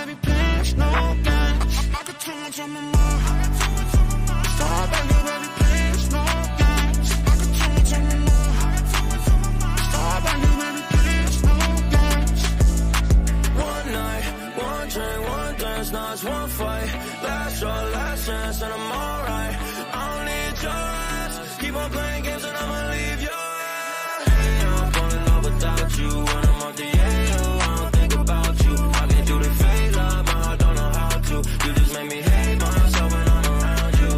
baby, please, no games. I got too much on my mind. Stop begging, baby, please, no games. I got too much on my mind. Stop begging, baby, please, no games. One night, one drink, one dance, now it's one fight. Last shot, last chance, and I'm alright. I don't need your ass. Keep on playing games and I'ma leave your ass. Hey, I'm falling in love without you. When I'm off the AO, I don't think about you. I can't do the fake love, my heart don't know how to. You just make me hate myself when I'm around you.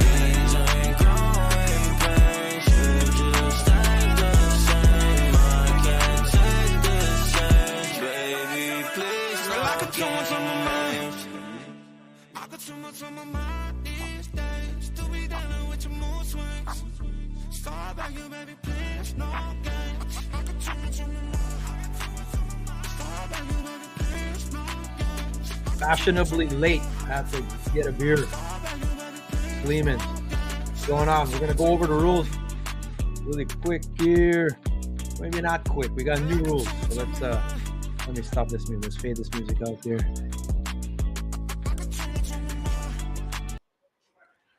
These ain't growing pains. You just ain't the same. I can't take this change, baby, please. Girl, I got too much on my mind. I got too much on my mind these days. To be dealing with your mood swings. Stop begging, baby, please, no games. I got too much on my mind. Stop begging, baby, please, no games. Fashionably late. I have to get a beer. Lehman, what's going on? We're going to go over the rules really quick here. Maybe not quick. We got new rules. So let me stop this music. Let's fade this music out here.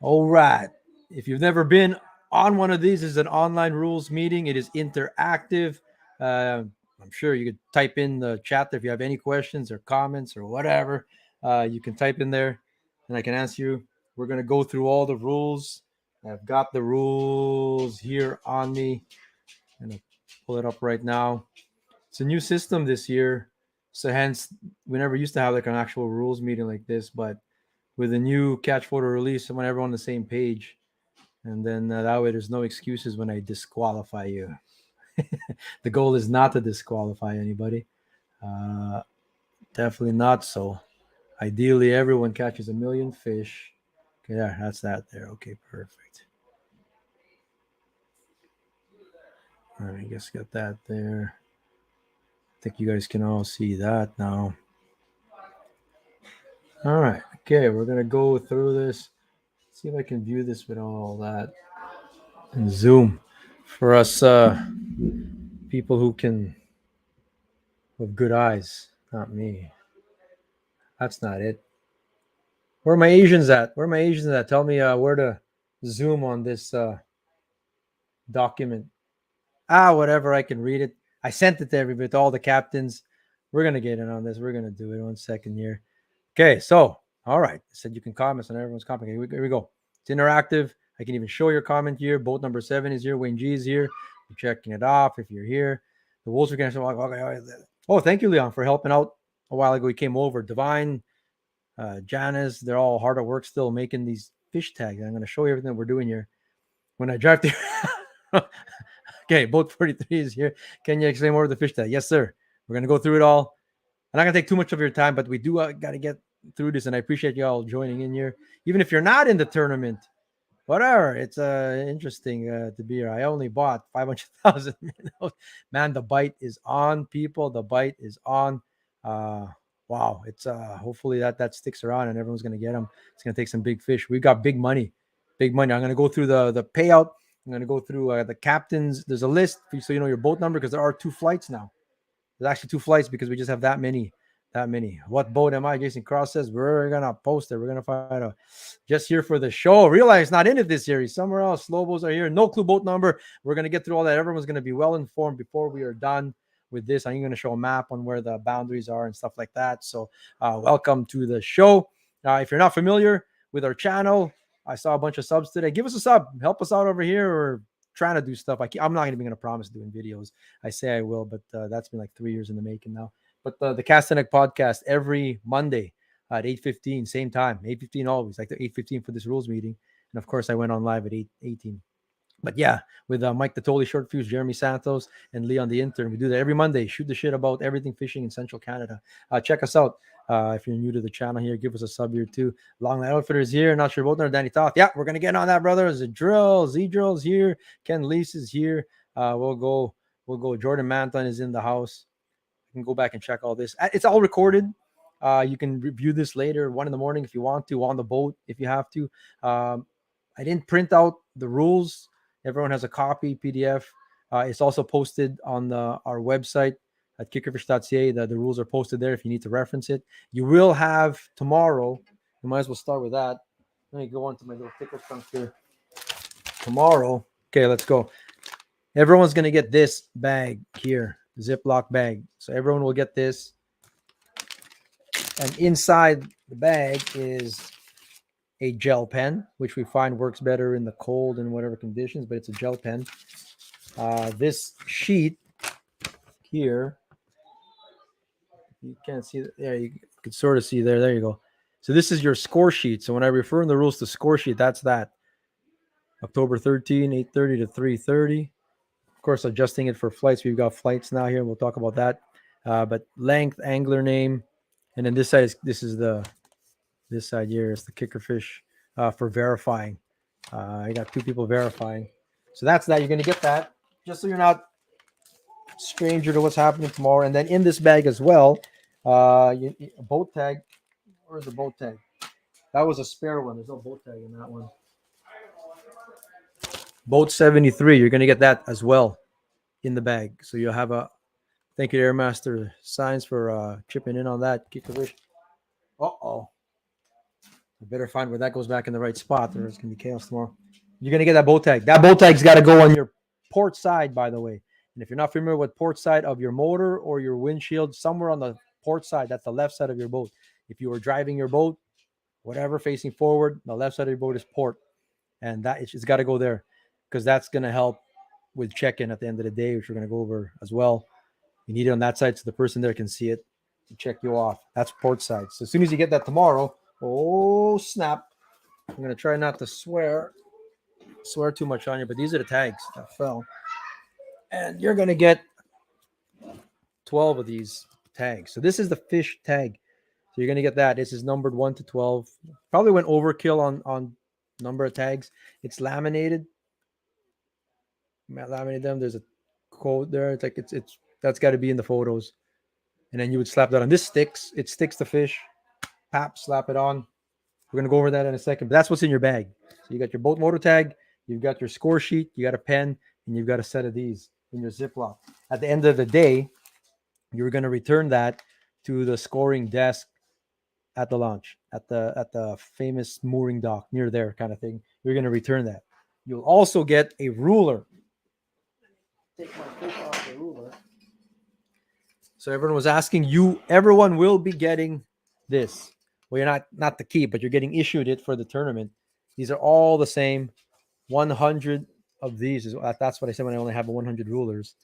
All right. If you've never been on one of these, this is an online rules meeting. It is interactive. I'm sure you could type in the chat if you have any questions or comments or whatever. You can type in there and I can answer you. We're going to go through all the rules. I've got the rules here on me. I'm going to pull it up right now. It's a new system this year. So hence, we never used to have like an actual rules meeting like this. But with the new catch photo release, I want everyone on the same page. And then that way there's no excuses when I disqualify you. The goal is not to disqualify anybody. Definitely not so. Ideally, everyone catches 1 million fish. Okay, yeah, that's that there. Okay, perfect. All right, I guess got that there. I think you guys can all see that now. All right, okay, we're going to go through this. See if I can view this with all that and zoom for us people who have good eyes, not me. That's not it. Where are my Asians at? Tell me where to zoom on this document. Whatever, I can read it. I sent it to everybody, to all the captains. We're going to get in on this. We're going to do it 1 second here. Okay, so, all right. I said you can comment on everyone's comment. Here we go. It's interactive. I can even show your comment here. Boat number 7 is here. Wayne G is here. You're checking it off if you're here. The Wolves are going to say, okay. Oh, thank you, Leon, for helping out a while ago. He came over. Divine, Janice, they're all hard at work still making these fish tags. I'm going to show you everything that we're doing here. When I drive through. Okay, boat 43 is here. Can you explain more of the fish tag? Yes, sir. We're going to go through it all. I'm not going to take too much of your time, but we do got to get through this, and I appreciate you all joining in here. Even if you're not in the tournament, whatever, it's interesting to be here. I only bought 500,000 minnows. Man, the bite is on, people. The bite is on. Wow, it's hopefully that sticks around and everyone's going to get them. It's going to take some big fish. We've got big money. I'm going to go through the payout. I'm going to go through the captains. There's a list so you know your boat number because there are 2 flights now. There's actually 2 flights because we just have that many. What boat am I? Jason Cross says we're going to post it. We're going to find out. Just here for the show. Realize not in it this year. He's somewhere else. Slowbows are here. No clue boat number. We're going to get through all that. Everyone's going to be well informed before we are done with this. I'm going to show a map on where the boundaries are and stuff like that. So welcome to the show. If you're not familiar with our channel, I saw a bunch of subs today. Give us a sub. Help us out over here. We're trying to do stuff. I'm not even going to promise doing videos. I say I will, but that's been like 3 years in the making now. But the Castanet podcast every Monday at 8:15, same time, 8:15 always, like the 8:15 for this rules meeting. And of course, I went on live at 8:18. But yeah, with Mike the Totally Short Fuse, Jeremy Santos, and Leon the Intern, we do that every Monday. Shoot the shit about everything fishing in Central Canada. Check us out. If you're new to the channel here, give us a sub here too. Long Line Outfitter is here. Not sure about Danny Toth. Yeah, we're gonna get on that, brother. There's a drill. Z-Drill's here. Ken Lease is here. We'll go. Jordan Manton is in the house. You can go back and check all this. It's all recorded. You can review this later, 1 a.m. if you want to, on the boat if you have to. I didn't print out the rules. Everyone has a copy PDF. It's also posted on our website. at kickerfish.ca. The rules are posted there if you need to reference it. You will have tomorrow. You might as well start with that. Let me go on to my little thicker chunk here. Tomorrow. Okay, let's go. Everyone's going to get this bag here, Ziploc bag. So everyone will get this. And inside the bag is a gel pen, which we find works better in the cold and whatever conditions, but it's a gel pen. This sheet here, you can't see that. Yeah, you can sort of see there. There you go. So this is your score sheet. So when I refer in the rules to score sheet, that's that. October 13, 8:30 to 3:30. Of course, adjusting it for flights. We've got flights now here. We'll talk about that. But length, angler name, and then this side is this side here is the Kickerfish for verifying. I got 2 people verifying. So that's that. You're going to get that just so you're not stranger to what's happening tomorrow. And then in this bag as well, a boat tag. Where's the boat tag? That was a spare one. There's no boat tag in that one. Boat 73. You're going to get that as well in the bag. So you'll have a thank you to Airmaster Signs for chipping in on that. Kickerfish. Uh-oh. I better find where that goes back in the right spot. There's going to be chaos tomorrow. You're going to get that boat tag. That boat tag's got to go on your port side, by the way. And if you're not familiar with port side of your motor or your windshield, somewhere on the port side, that's the left side of your boat. If you were driving your boat, whatever, facing forward, the left side of your boat is port. And that it's got to go there because that's going to help with check-in at the end of the day, which we're going to go over as well. You need it on that side so the person there can see it and check you off. That's port side. So as soon as you get that tomorrow, oh, snap. I'm going to try not to swear too much on you, but these are the tags that fell. And you're going to get 12 of these tags. So this is the fish tag. So you're going to get that. This is numbered 1 to 12. Probably went overkill on number of tags. It's laminated. Laminate them. There's a code there. It's like it's that's got to be in the photos. And then you would slap that on. This sticks. It sticks the fish. Pap, slap it on. We're going to go over that in a second. But that's what's in your bag. So you got your boat motor tag. You've got your score sheet. You got a pen. And you've got a set of these in your Ziploc. At the end of the day, you're going to return that to the scoring desk at the launch, at the famous mooring dock near there kind of thing. You're going to return that. You'll also get a ruler. Take my fish off the ruler. So everyone was asking you, everyone will be getting this. Well, you're not the key, but you're getting issued it for the tournament. These are all the same. 100 of these that's what I said when I only have 100 rulers.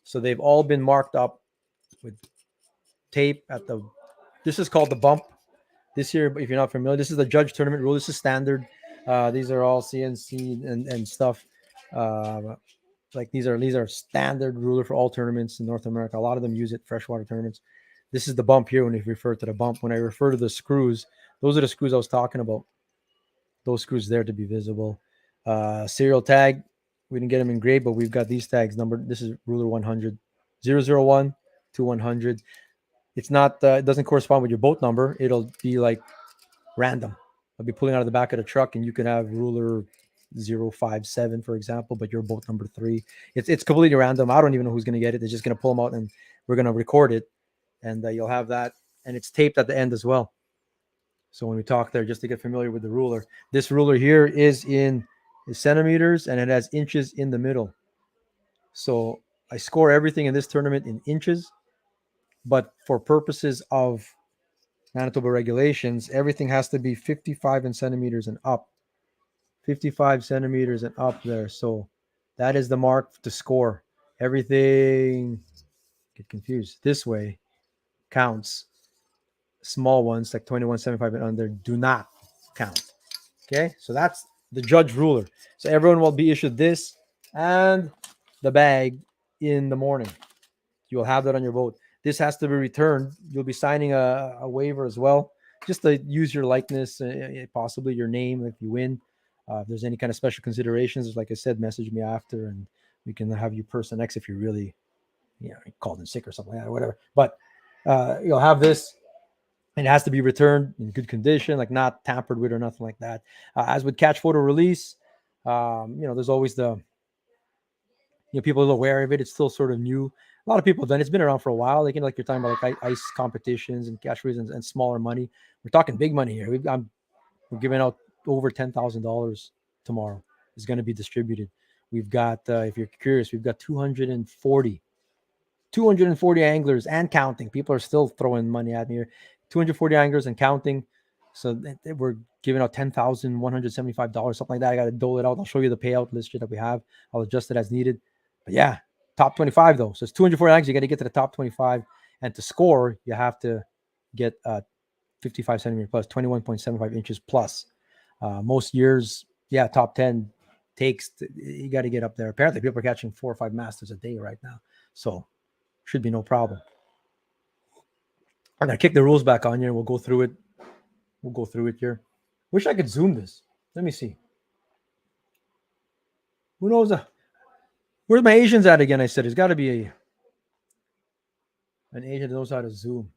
So they've all been marked up with tape at the. This is called the bump. This here, if you're not familiar, this is the judge tournament rule. This is standard. These are all CNC and stuff. Like these are standard ruler for all tournaments in North America. A lot of them use it freshwater tournaments. This is the bump here when you refer to the bump. When I refer to the screws, those are the screws I was talking about. Those screws there to be visible. Serial tag. We didn't get them engraved, but we've got these tags numbered. This is ruler 100, 001 to 100. It's not, it doesn't correspond with your boat number. It'll be like random. I'll be pulling out of the back of the truck and you can have ruler 057, for example, but your boat number 3. It's completely random. I don't even know who's going to get it. They're just going to pull them out and we're going to record it. And you'll have that. And it's taped at the end as well. So when we talk there, just to get familiar with the ruler, this ruler here is in centimeters and it has inches in the middle. So I score everything in this tournament in inches, but for purposes of Manitoba regulations, everything has to be 55 in centimeters and up. 55 centimeters and up there. So that is the mark to score. Everything, get confused, this way counts. Small ones like 21.75 and under do not count. Okay, so that's the judge ruler. So everyone will be issued this and the bag in the morning. You'll have that on your boat. This has to be returned. You'll be signing a waiver as well, just to use your likeness, possibly your name if you win. If there's any kind of special considerations, like I said, message me after and we can have you person X if you're really, called in sick or something like that or whatever. But you'll have this. It has to be returned in good condition, like not tampered with or nothing like that. As with catch photo release, there's always the, people are aware of it. It's still sort of new. A lot of people have done it. It's been around for a while. Like, like you're talking about like ice competitions and cash reasons and smaller money. We're talking big money here. We're giving out over $10,000 tomorrow. It's going to be distributed. We've got, if you're curious, we've got 240 anglers and counting. People are still throwing money at me here. 240 anglers and counting. So we're giving out $10,175, something like that. I got to dole it out. I'll show you the payout list that we have. I'll adjust it as needed. But yeah, top 25 though. So it's 240 anglers. You got to get to the top 25, and to score, you have to get 55 centimeter plus, 21.75 inches plus. Most years, yeah, top 10 takes. You got to get up there. Apparently, people are catching 4 or 5 masters a day right now, so should be no problem. I'm gonna kick the rules back on you, and we'll go through it. We'll go through it here. Wish I could zoom this. Let me see. Who knows? Where's my Asians at again? I said there's got to be an Asian that knows how to zoom.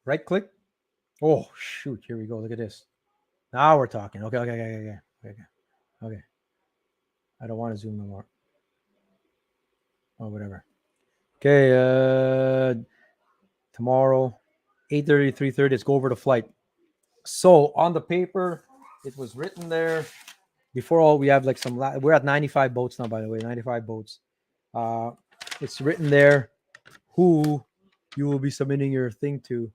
Right click. Oh shoot! Here we go. Look at this. Now we're talking. Okay. I don't want to zoom no more. Oh, whatever. Okay. Tomorrow, 8:30 to 3:30. Let's go over the flight. So on the paper, it was written there. Before all, we have like some. We're at 95 boats now, by the way. 95 boats. It's written there who you will be submitting your thing to.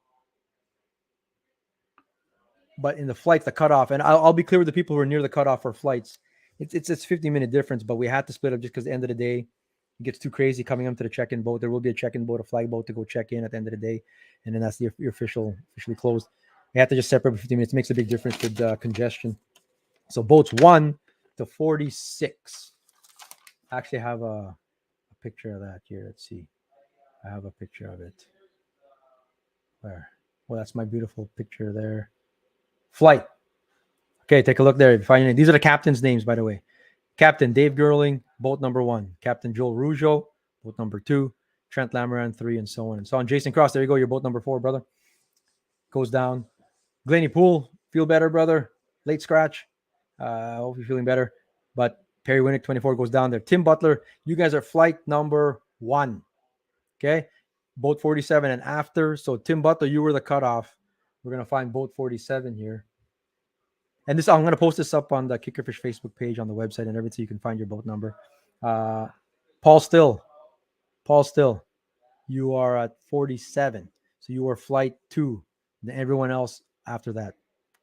But in the flights, the cutoff, and I'll be clear with the people who are near the cutoff for flights. It's 50-minute difference, but we had to split up just because at the end of the day, it gets too crazy coming up to the check-in boat. There will be a check-in boat, a flag boat to go check in at the end of the day, and then that's your officially closed. We have to just separate for 15 minutes. It makes a big difference with congestion. So boats 1 to 46. I actually have a picture of that here. Let's see. I have a picture of it. Where? Well, that's my beautiful picture there. Flight. Okay, take a look there. These are the captains' names, by the way. Captain Dave Gerling, boat number 1. Captain Joel Rougeau, boat number 2. Trent Lamaran, 3, and so on and so on. Jason Cross, there you go. Your boat number 4, brother. Goes down. Glenny Poole, feel better, brother. Late scratch. Hope you're feeling better. But Perry Winnick, 24, goes down there. Tim Butler, you guys are flight number 1. Okay? Boat 47 and after. So Tim Butler, you were the cutoff. We're going to find boat 47 here. And this, I'm going to post this up on the Kickerfish Facebook page on the website and everything so you can find your boat number. Paul Still, you are at 47. So you are flight 2. And everyone else after that.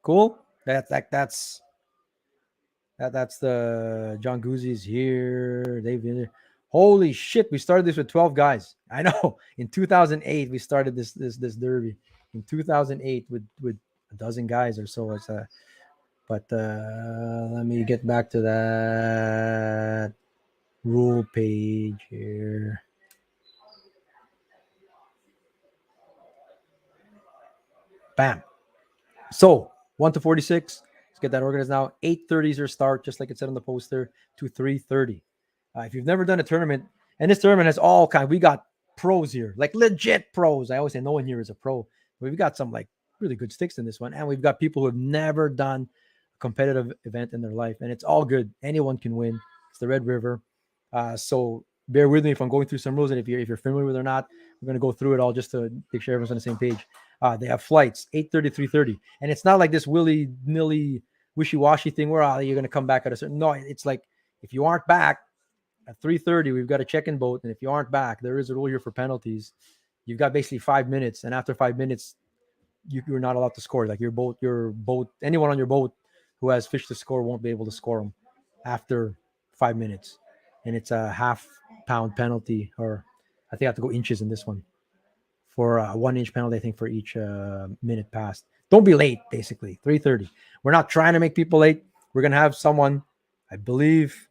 Cool? That's the John Guzzi's here. They've been there. Holy shit, we started this with 12 guys. I know. In 2008, we started this derby. In 2008 with a dozen guys or so. It's but let me get back to that rule page here. Bam. So 1 to 46. Let's get that organized now. 8:30 is your start, just like it said on the poster, to 3:30. If you've never done a tournament, and this tournament has all kinds, we got pros here, like legit pros. I always say no one here is a pro. We've got some like really good sticks in this one, and we've got people who have never done a competitive event in their life, and it's all good. Anyone can win. It's the Red River. So bear with me if I'm going through some rules, and if you're familiar with it or not, we're going to go through it all just to make sure everyone's on the same page. They have flights 8:30 to 3:30, and it's not like this willy-nilly wishy-washy thing where you're going to come back at a certain. No, it's like if you aren't back at 3:30, we've got a check-in boat, and if you aren't back, there is a rule here for penalties. You've got basically 5 minutes, and after 5 minutes, you're not allowed to score. Like your boat, anyone on your boat who has fish to score won't be able to score them after 5 minutes, and it's a half-pound penalty, or I think I have to go inches in this one. For a 1 inch penalty, I think, for each minute passed. Don't be late, basically. 3:30. We're not trying to make people late. We're going to have someone, I believe,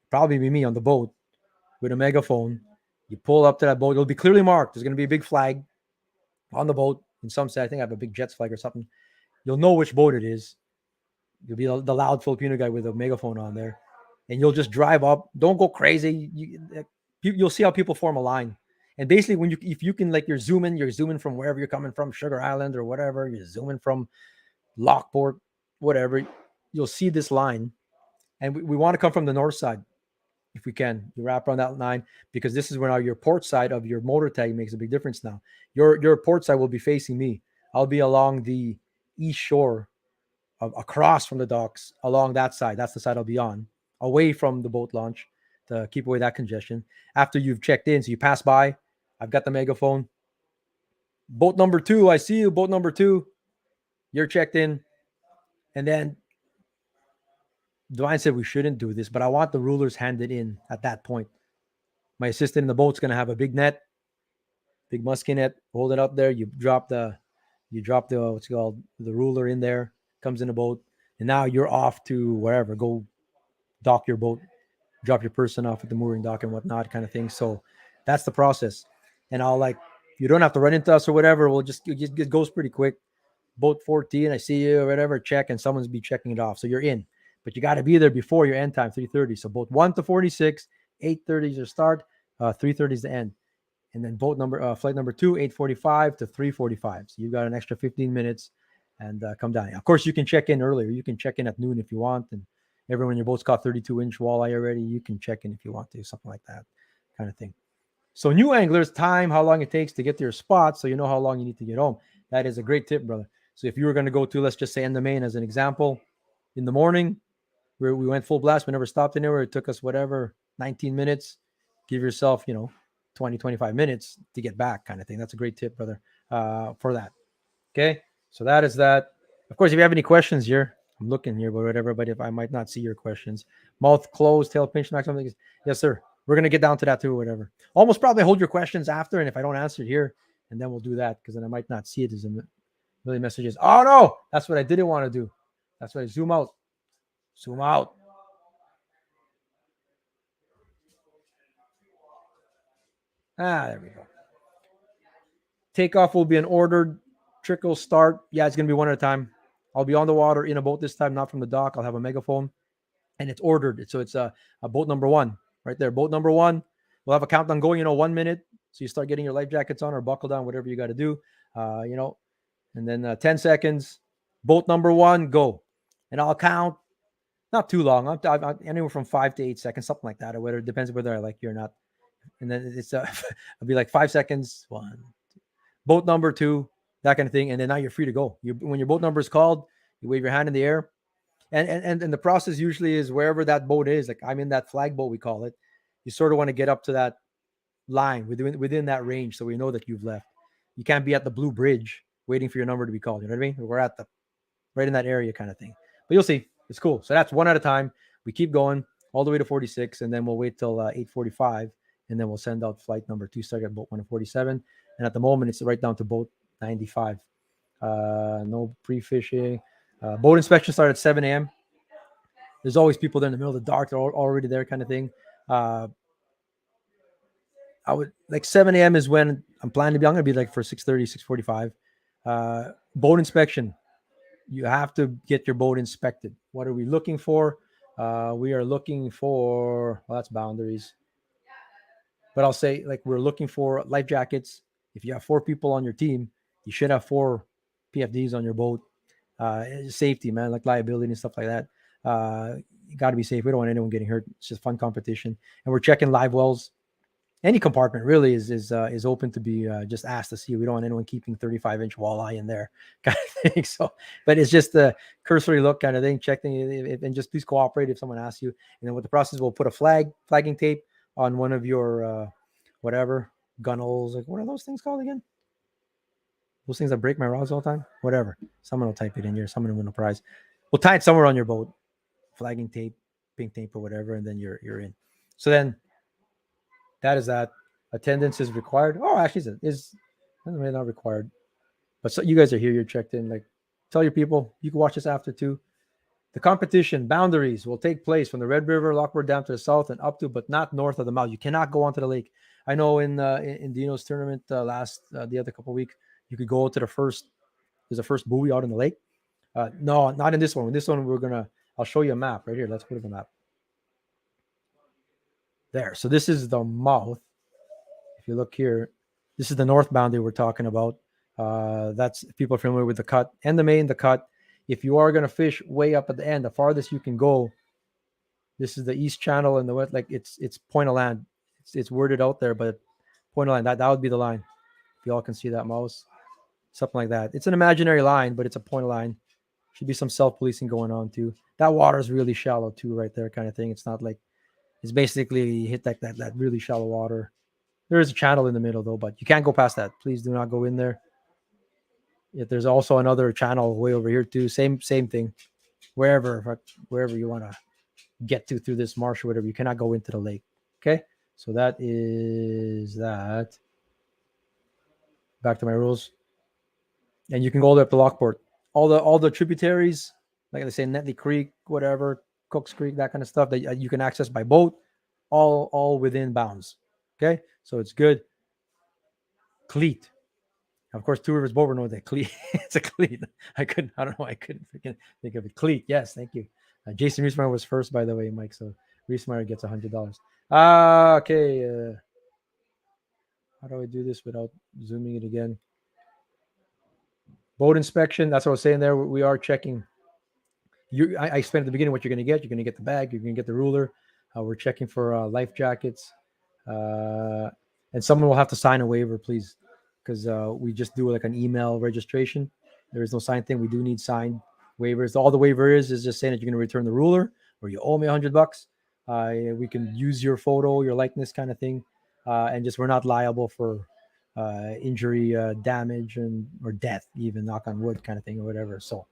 probably be me on the boat with a megaphone. You pull up to that boat. It'll be clearly marked. There's going to be a big flag on the boat. In some say, I think I have a big Jets flag or something. You'll know which boat it is. You'll be the loud Filipino guy with a megaphone on there. And you'll just drive up. Don't go crazy. You'll see how people form a line. And basically, if you can, like, you're zooming from wherever you're coming from, Sugar Island or whatever, you're zooming from Lockport, whatever, you'll see this line. And we want to come from the north side. if we can. You wrap around that line, because this is where now your port side of your motor tag makes a big difference now. Your port side will be facing me. I'll be along the east shore, across from the docks, along that side. That's the side I'll be on, away from the boat launch, to keep away that congestion. After you've checked in, so you pass by, I've got the megaphone. Boat number 2, I see you. Boat number 2, you're checked in. And then Dwayne said we shouldn't do this, but I want the rulers handed in at that point. My assistant in the boat's going to have a big net, big musky net, hold it up there. You drop the what's called the ruler in there, comes in the boat, and now you're off to wherever. Go dock your boat, drop your person off at the mooring dock and whatnot, kind of thing. So that's the process. And you don't have to run into us or whatever. It goes pretty quick. Boat 14, I see you or whatever, check, and someone's be checking it off. So you're in. But you got to be there before your end time, 3:30. So boat 1 to 46, 8:30 is your start, 3:30 is the end. And then flight number 2, 8:45 to 3:45. So you've got an extra 15 minutes and come down. Of course, you can check in earlier. You can check in at noon if you want. And everyone in your boat's caught 32-inch walleye already. You can check in if you want to, something like that kind of thing. So new anglers, time, how long it takes to get to your spot, so you know how long you need to get home. That is a great tip, brother. So if you were going to go to, let's just say, in the main as an example, in the morning, we went full blast. We never stopped anywhere. It took us 19 minutes. Give yourself, 20, 25 minutes to get back, kind of thing. That's a great tip, brother, for that. Okay, so that is that. Of course, if you have any questions here, I'm looking here, but whatever. But if I might not see your questions, mouth closed, tail pinched, maximum. Yes, sir. We're gonna get down to that too, whatever. Almost probably hold your questions after, and if I don't answer it here, and then we'll do that, because then I might not see it as a million messages. Oh no, that's what I didn't want to do. That's why I zoom out. Zoom out. There we go. Takeoff will be an ordered trickle start. Yeah, it's going to be one at a time. I'll be on the water in a boat this time, not from the dock. I'll have a megaphone, and it's ordered. So it's a boat number 1 right there. Boat number 1. We'll have a countdown going, 1 minute. So you start getting your life jackets on or buckle down, whatever you got to do, and then 10 seconds. Boat number 1, go. And I'll count. Not too long. I'm anywhere from 5 to 8 seconds, something like that, or whether it depends whether I like you or not. And then it's I'll be like 5 seconds. 1, 2. Boat number 2, that kind of thing. And then now you're free to go. When your boat number is called, you wave your hand in the air, and the process usually is wherever that boat is. Like I'm in that flag boat, we call it. You sort of want to get up to that line within that range, so we know that you've left. You can't be at the blue bridge waiting for your number to be called. You know what I mean? We're at right in that area, kind of thing. But you'll see. It's cool. So that's 1 at a time. We keep going all the way to 46, and then we'll wait till 8:45, and then we'll send out flight number 2, starting at boat 1 to 47. And at the moment, it's right down to boat 95. No pre-fishing. Boat inspection started at 7 a.m. There's always people there in the middle of the dark. They're already there, kind of thing. I would like 7 a.m. is when I'm planning to be. I'm going to be like for 6:30, 6:45. Boat inspection. You have to get your boat inspected. What are we looking for? We are looking for, that's boundaries. But I'll say, we're looking for life jackets. If you have 4 people on your team, you should have 4 PFDs on your boat. Safety, man, like liability and stuff like that. You got to be safe. We don't want anyone getting hurt. It's just fun competition. And we're checking live wells. Any compartment really is open to be just asked to see. We don't want anyone keeping 35-inch walleye in there, kind of thing. So, but it's just a cursory look, kind of thing. Checking and just please cooperate if someone asks you. And then with the process, we'll put a flagging tape on one of your whatever gunnels. Like, what are those things called again? Those things that break my rods all the time. Whatever. Someone will type it in here. Someone will win a prize. We'll tie it somewhere on your boat. Flagging tape, pink tape, or whatever, and then you're in. So then. That is that. Attendance is required. Oh, actually, is not required. But so you guys are here. You're checked in. Like, tell your people. You can watch this after too. The competition boundaries will take place from the Red River, Lockwood Dam to the south and up to, but not north of the mouth. You cannot go onto the lake. I know in Dino's tournament the other couple of weeks, you could go to there's a first buoy out in the lake. No, not in this one. In this one, I'll show you a map right here. Let's put up a map. There. So this is the mouth. If you look here, this is the north boundary we're talking about. That's people are familiar with the cut and the main, the cut. If you are going to fish way up at the end, the farthest you can go This is the east channel and the west. Like it's point of land. It's worded out there, but point of land. That would be the line. If y'all can see that mouse, something like that. It's an imaginary line, but it's a point of line. Should be some self-policing going on too. That water is really shallow too, right there, kind of thing. It's not like it's basically hit that really shallow water. There is a channel in the middle though, but you can't go past that. Please do not go in there. Yet there's also another channel way over here too. Same thing. Wherever you want to get to through this marsh or whatever, you cannot go into the lake. Okay, so that is that. Back to my rules, and you can go all the way up to Lockport. All the tributaries, like they say, Netley Creek, whatever, Cooks Creek, that kind of stuff that you can access by boat, all within bounds. Okay, so it's good. Cleat. Of course, Two Rivers Boat know that cleat. It's a cleat. I don't know. I couldn't think of it. Cleat. Yes, thank you. Jason Reesmeyer was first, by the way, Mike. So Reesmeyer gets $100. Okay. How do I do this without zooming it again? Boat inspection. That's what I was saying there. We are checking. I explained at the beginning what you're going to get. You're going to get the bag. You're going to get the ruler. We're checking for life jackets. And someone will have to sign a waiver, please, because we just do like an email registration. There is no signed thing. We do need signed waivers. All the waiver is just saying that you're going to return the ruler or you owe me $100. We can use your photo, your likeness kind of thing. And just we're not liable for injury, damage, or death, even knock on wood kind of thing or whatever. So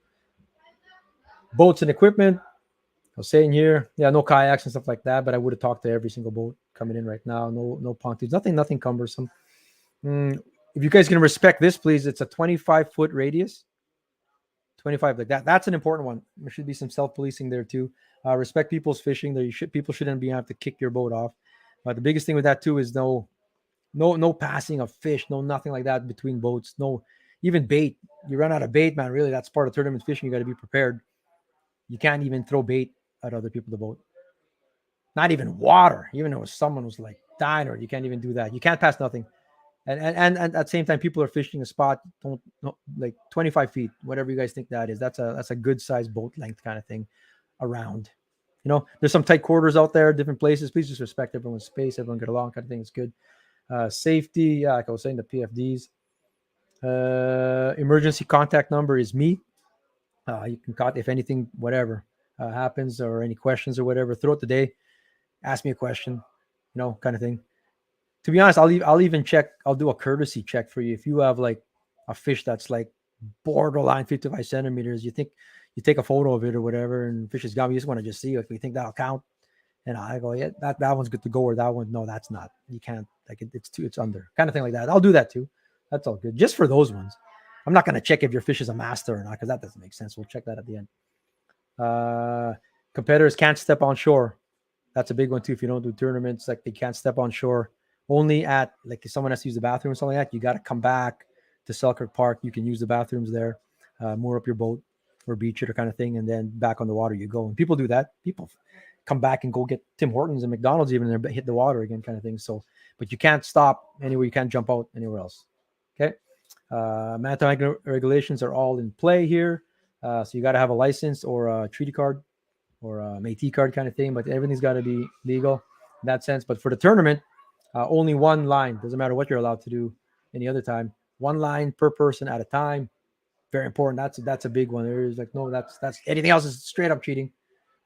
boats and equipment, I was saying here, yeah, no kayaks and stuff like that, but I would have talked to every single boat coming in right now. No pontoons, nothing cumbersome. If you guys can respect this, please, it's a 25-foot radius. 25 like that. That's an important one. There should be some self-policing there too. Respect people's fishing. People shouldn't be able to kick your boat off. But the biggest thing with that too is no passing of fish, nothing like that between boats. No, even bait. You run out of bait, man. Really, that's part of tournament fishing. You got to be prepared. You can't even throw bait at other people the boat. Not even water. Even though someone was like dying, or you can't even do that. You can't pass nothing. And at the same time, people are fishing a spot. Don't like 25 feet, whatever you guys think that is. That's a good size boat length kind of thing around. You know, there's some tight quarters out there, different places. Please just respect everyone's space. Everyone get along kind of thing. It's good. Safety, yeah, like I was saying, the PFDs. Emergency contact number is me. You can contact if anything, whatever happens, or any questions or whatever throughout the day. Ask me a question, kind of thing. To be honest, I'll even check. I'll do a courtesy check for you if you have like a fish that's like borderline 55 centimeters. You think you take a photo of it or whatever, and fish is gone. You just want to just see if you think that'll count. And I go, yeah, that one's good to go, or that one, no, that's not. You can't, like it's under, kind of thing like that. I'll do that too. That's all good. Just for those ones. I'm not going to check if your fish is a master or not, because that doesn't make sense. We'll check that at the end. Competitors can't step on shore. That's a big one too. If you don't do tournaments, like they can't step on shore. Only at, like if someone has to use the bathroom or something like that, you got to come back to Selkirk Park. You can use the bathrooms there, moor up your boat or beach it or kind of thing, and then back on the water you go. And people do that. People come back and go get Tim Hortons and McDonald's even there, hit the water again kind of thing. So, but you can't stop anywhere. You can't jump out anywhere else. Okay. Maritime regulations are all in play here. So you got to have a license or a treaty card or a Métis card kind of thing, but everything's got to be legal in that sense. But for the tournament, only one line. Doesn't matter what you're allowed to do any other time. One line per person at a time. Very important. That's a big one. There's like, no, that's anything else is straight up cheating.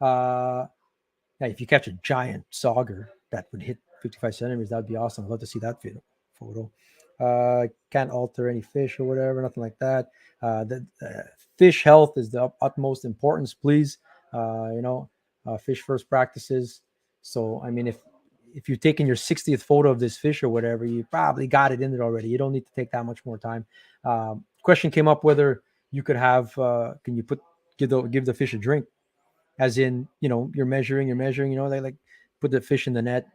Yeah, if you catch a giant sauger that would hit 55 centimeters, that'd be awesome. I'd love to see that photo. Can't alter any fish or whatever, nothing like that. The fish health is the utmost importance, please. Fish first practices. So, I mean, if you're taking your 60th photo of this fish or whatever, you probably got it in there already. You don't need to take that much more time. Question came up whether you could have, can you give the fish a drink? As in, you're measuring, they like put the fish in the net,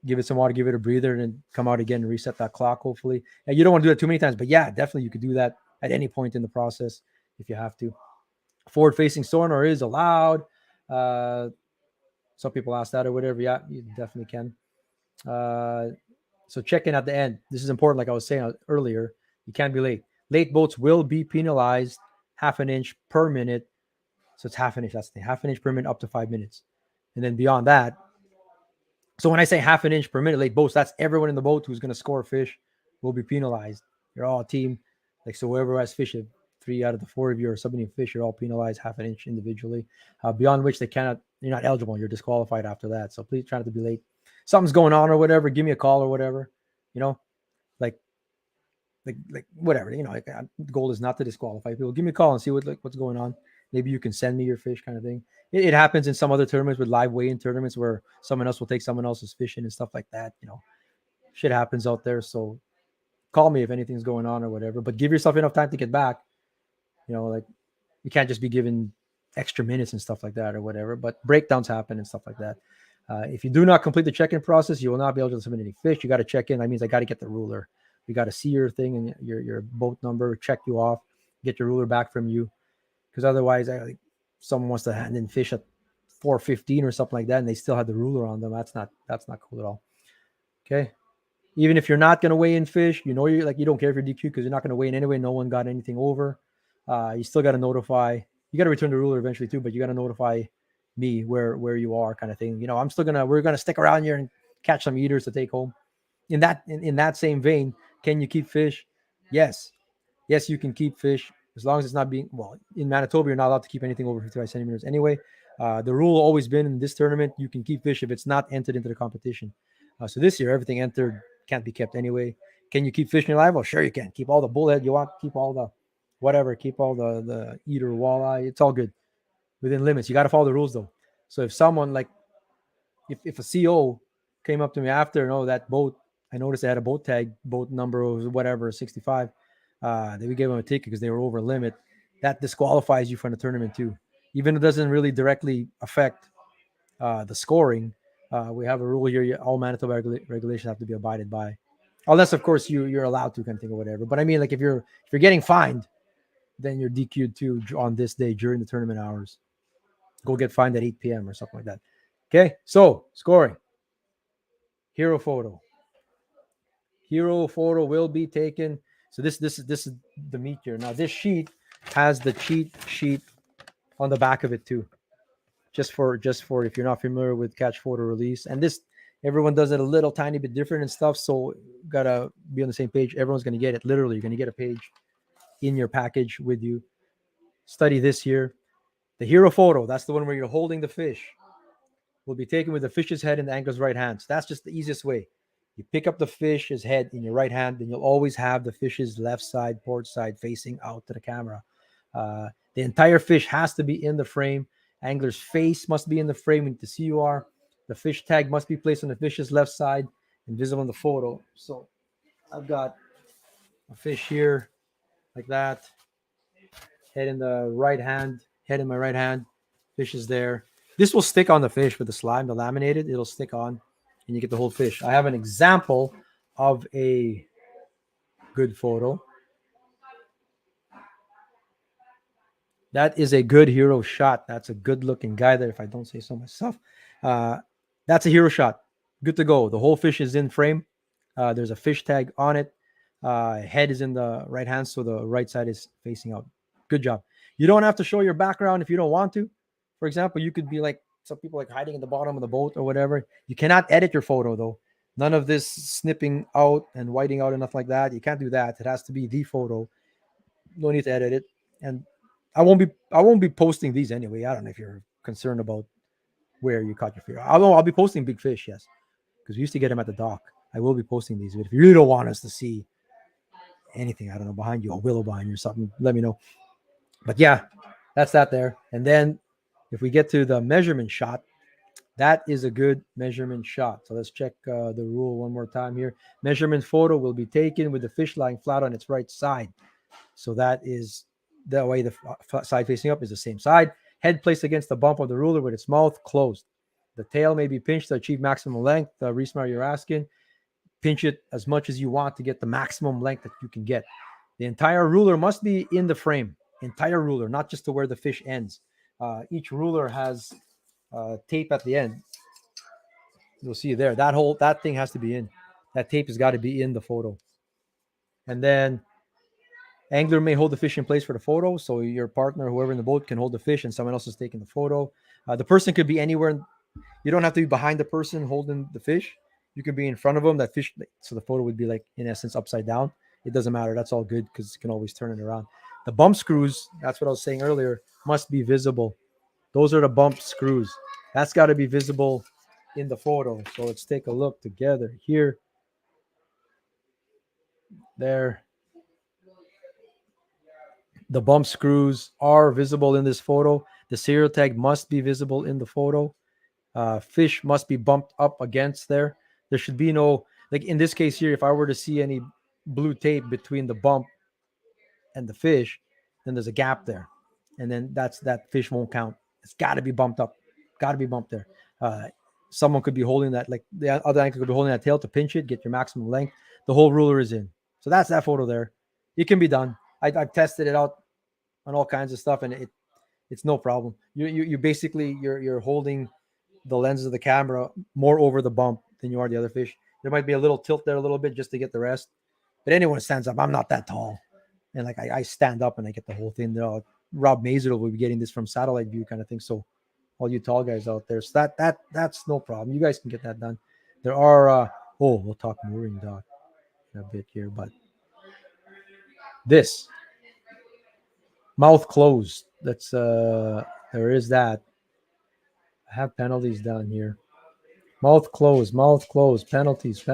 give it some water, give it a breather, and then come out again and reset that clock, hopefully. And you don't want to do that too many times, but yeah, definitely you could do that at any point in the process if you have to. Forward-facing sonar is allowed. Some people ask that or whatever. Yeah, you definitely can. So check in at the end. This is important, like I was saying earlier. You can't be late. Late boats will be penalized half an inch per minute. So it's half an inch. That's the half an inch per minute up to 5 minutes. And then beyond that, so when I say half an inch per minute late boats, that's everyone in the boat who's going to score fish will be penalized. You're all a team. Like, so whoever has fish, if 3 out of the 4 of you are submitting fish, you're all penalized half an inch individually. Beyond which you're not eligible. You're disqualified after that. So please try not to be late. Something's going on or whatever, give me a call or whatever. Like whatever. The goal is not to disqualify people. Give me a call and see what's going on. Maybe you can send me your fish, kind of thing. It happens in some other tournaments with live weigh-in tournaments where someone else will take someone else's fish in and stuff like that. Shit happens out there. So call me if anything's going on or whatever. But give yourself enough time to get back. Like, you can't just be given extra minutes and stuff like that or whatever. But breakdowns happen and stuff like that. If you do not complete the check-in process, you will not be able to submit any fish. You got to check in. That means I got to get the ruler. We got to see your thing and your boat number, check you off, get your ruler back from you. Because otherwise, someone wants to hand in fish at 4:15 or something like that, and they still have the ruler on them. That's not cool at all. Okay. Even if you're not going to weigh in fish, you don't care if you're DQ because you're not going to weigh in anyway. No one got anything over. You still got to notify. You got to return the ruler eventually too, but you got to notify me where you are, kind of thing. We're gonna stick around here and catch some eaters to take home. In that same vein, can you keep fish? Yes, you can keep fish as long as it's not being, in Manitoba, you're not allowed to keep anything over 55 centimeters anyway. The rule always been in this tournament, you can keep fish if it's not entered into the competition. So this year, everything entered can't be kept anyway. Can you keep fish in your live? Well, sure you can. Keep all the bullhead you want. Keep all the whatever. Keep all the eater, walleye. It's all good within limits. You got to follow the rules though. So if someone if a CO came up to me after, that boat, I noticed they had a boat tag, boat number was whatever, 65. Then we gave them a ticket because they were over limit. That disqualifies you from the tournament too. Even if it doesn't really directly affect the scoring, we have a rule here. All Manitoba regulations have to be abided by, unless of course you're allowed to, kind of thing or whatever. But I mean, like if you're getting fined, then you're DQ'd too on this day during the tournament hours. Go get fined at 8 p.m. or something like that. Okay, so scoring. Hero photo. Hero photo will be taken. So this is the meat here. Now this sheet has the cheat sheet on the back of it too. Just for if you're not familiar with catch photo release. And this, everyone does it a little tiny bit different and stuff. So gotta be on the same page. Everyone's gonna get it. Literally, you're gonna get a page in your package with you. Study this here. The hero photo, that's the one where you're holding the fish, will be taken with the fish's head in the angler's right hand. So that's just the easiest way. You pick up the fish's head in your right hand, and you'll always have the fish's left side, port side, facing out to the camera. The entire fish has to be in the frame. Angler's face must be in the frame when to see you are. The fish tag must be placed on the fish's left side and visible in the photo. So I've got a fish here like that. Head in the right hand. Head in my right hand. Fish is there. This will stick on the fish with the slime, the laminated. It'll stick on, and you get the whole fish. I have an example of a good photo. That is a good hero shot. That's a good-looking guy there, if I don't say so myself. That's a hero shot. Good to go. The whole fish is in frame. There's a fish tag on it. Head is in the right hand, so the right side is facing out. Good job. You don't have to show your background if you don't want to. For example, you could be like some people like hiding in the bottom of the boat or whatever. You cannot edit your photo though. None of this snipping out and whiting out and stuff like that. You can't do that. It has to be the photo. No need to edit it. And I won't be posting these anyway. I don't know if you're concerned about where you caught your fish. I'll be posting big fish, yes, because we used to get them at the dock. I will be posting these. But if you really don't want us to see anything, I don't know, behind you, a willow behind you or something, let me know. But yeah, that's that there. And then if we get to the measurement shot, that is a good measurement shot. So let's check the rule one more time here. Measurement photo will be taken with the fish lying flat on its right side. So that is the way the side facing up is the same side. Head placed against the bump of the ruler with its mouth closed. The tail may be pinched to achieve maximum length. Reesmar, you're asking. Pinch it as much as you want to get the maximum length that you can get. The entire ruler must be in the frame. Entire ruler, not just to where the fish ends. Each ruler has tape at the end. You'll see there. That thing has to be in. That tape has got to be in the photo. And then angler may hold the fish in place for the photo. So your partner, whoever in the boat, can hold the fish and someone else is taking the photo. The person could be anywhere You don't have to be behind the person holding the fish. You can be in front of them. That fish, so the photo would be like in essence upside down. It doesn't matter. That's all good because you can always turn it around. The bump screws, that's what I was saying earlier, must be visible. Those are the bump screws. That's got to be visible in the photo. So let's take a look together here. There. The bump screws are visible in this photo. The serial tag must be visible in the photo. Fish must be bumped up against there. There should be no, like in this case here, if I were to see any blue tape between the bump and the fish, then there's a gap there. And then that fish won't count. It's got to be bumped up. Got to be bumped there. Uh, Someone could be holding that, like the other anchor could be holding that tail to pinch it, get your maximum length. The whole ruler is in. So that's that photo there. It can be done. I've tested it out on all kinds of stuff, and it's no problem. You basically you're holding the lens of the camera more over the bump than you are the other fish. There might be a little tilt there a little bit just to get the rest. But anyone stands up. I'm not that tall. And like I stand up and I get the whole thing. Rob Mazer will be getting this from satellite view kind of thing. So all you tall guys out there, so that's no problem. You guys can get that done. There are we'll talk mooring dock in a bit here, but this mouth closed. That's there is that. I have penalties down here. Mouth closed, penalties.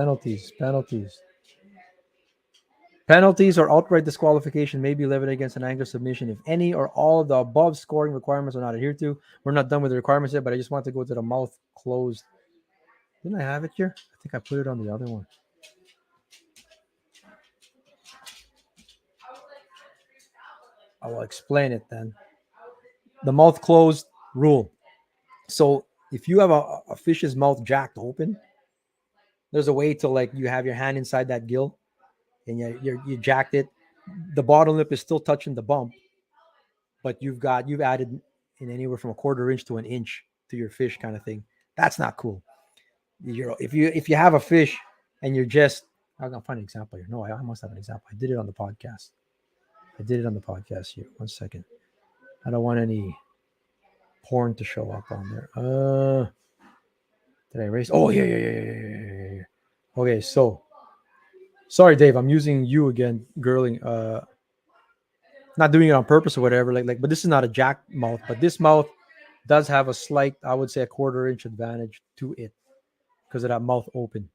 Penalties or outright disqualification may be levied against an angler submission if any or all of the above scoring requirements are not adhered to. We're not done with the requirements yet, but I just want to go to the mouth closed. Didn't I have it here? I think I put it on the other one. I will explain it then. The mouth closed rule. So if you have a fish's mouth jacked open, there's a way to, like, you have your hand inside that gill and you jacked it. The bottom lip is still touching the bump, but you've added in anywhere from a quarter inch to an inch to your fish kind of thing. That's not cool. If you have a fish and you're just, I'm gonna find an example here. No, I must have an example. I did it on the podcast. Here. 1 second. I don't want any porn to show up on there. Did I erase? Oh, yeah. Okay, so sorry, Dave. I'm using you again, girling. Not doing it on purpose or whatever. But this is not a jack mouth. But this mouth does have a slight, I would say, a quarter inch advantage to it because of that mouth open.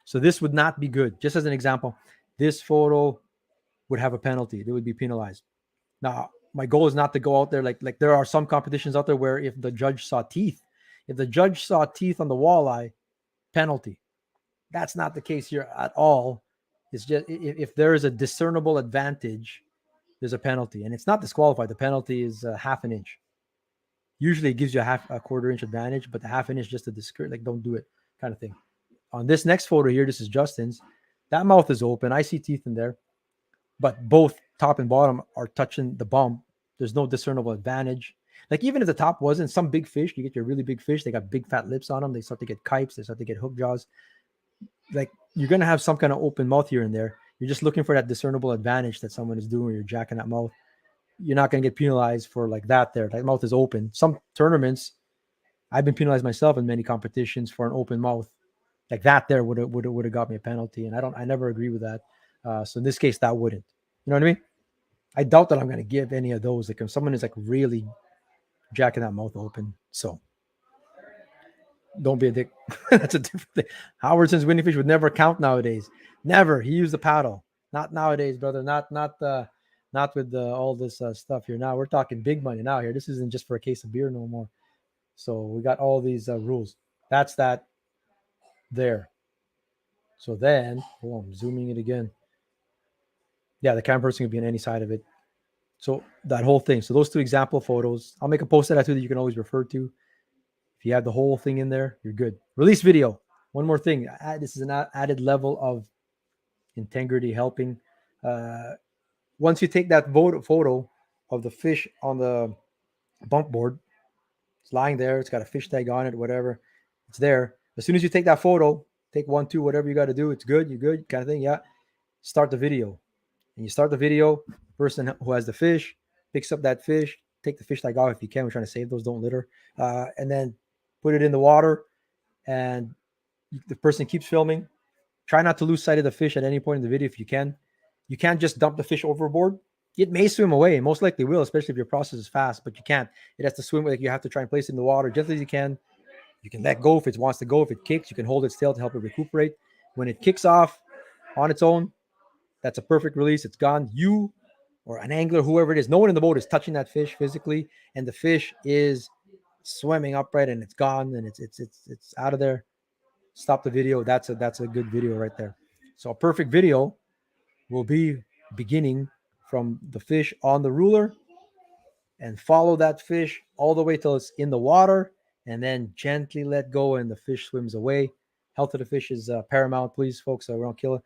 So this would not be good. Just as an example, this photo would have a penalty. They would be penalized. Now, my goal is not to go out there like there are some competitions out there where if the judge saw teeth on the walleye, penalty. That's not the case here at all. It's just if there is a discernible advantage, there's a penalty, and it's not disqualified. The penalty is half an inch. Usually, it gives you a quarter inch advantage, but the half an inch just a discreet, like don't do it kind of thing. On this next photo here, this is Justin's. That mouth is open. I see teeth in there, but both top and bottom are touching the bump. There's no discernible advantage. Like even if the top wasn't, some big fish, you get your really big fish, they got big fat lips on them. They start to get kipes. They start to get hook jaws. Like you're going to have some kind of open mouth here and there. You're just looking for that discernible advantage that someone is doing when you're jacking that mouth. You're not going to get penalized for like that there. That mouth is open. Some tournaments, I've been penalized myself in many competitions for an open mouth. Like that there would have got me a penalty. And I never agree with that. So in this case, that wouldn't. You know what I mean? I doubt that I'm going to give any of those. Like if someone is like really jacking that mouth open. So don't be a dick. That's a different thing. Howardson's winning fish would never count nowadays. Never. He used the paddle. Not nowadays, brother. Not with all this stuff here. Now we're talking big money now here. This isn't just for a case of beer no more. So we got all these rules. That's that there. So then, I'm zooming it again. Yeah, the camera person can be on any side of it. So that whole thing. So those two example photos, I'll make a post that you can always refer to. If you have the whole thing in there, you're good. Release video. One more thing. This is an added level of integrity helping. Once you take that photo of the fish on the bump board, it's lying there. It's got a fish tag on it, whatever. It's there. As soon as you take that photo, take 1, 2, whatever you got to do. It's good. You're good kind of thing. Yeah. Start the video. And you start the video, person who has the fish picks up that fish, take the fish tag off if you can. We're trying to save those, don't litter. And then put it in the water, and the person keeps filming. Try not to lose sight of the fish at any point in the video if you can. You can't just dump the fish overboard. It may swim away, and most likely will, especially if your process is fast, but you can't. It has to swim. Like, you have to try and place it in the water just as you can. You can let go if it wants to go. If it kicks, you can hold its tail to help it recuperate. When it kicks off on its own, that's a perfect release. It's gone. You or an angler, whoever it is, no one in the boat is touching that fish physically, and the fish is swimming upright and it's gone and it's out of there. Stop the video. That's a good video right there. So a perfect video will be beginning from the fish on the ruler and follow that fish all the way till it's in the water, and then gently let go and the fish swims away. Health of the fish is paramount, please, folks, so we don't kill it.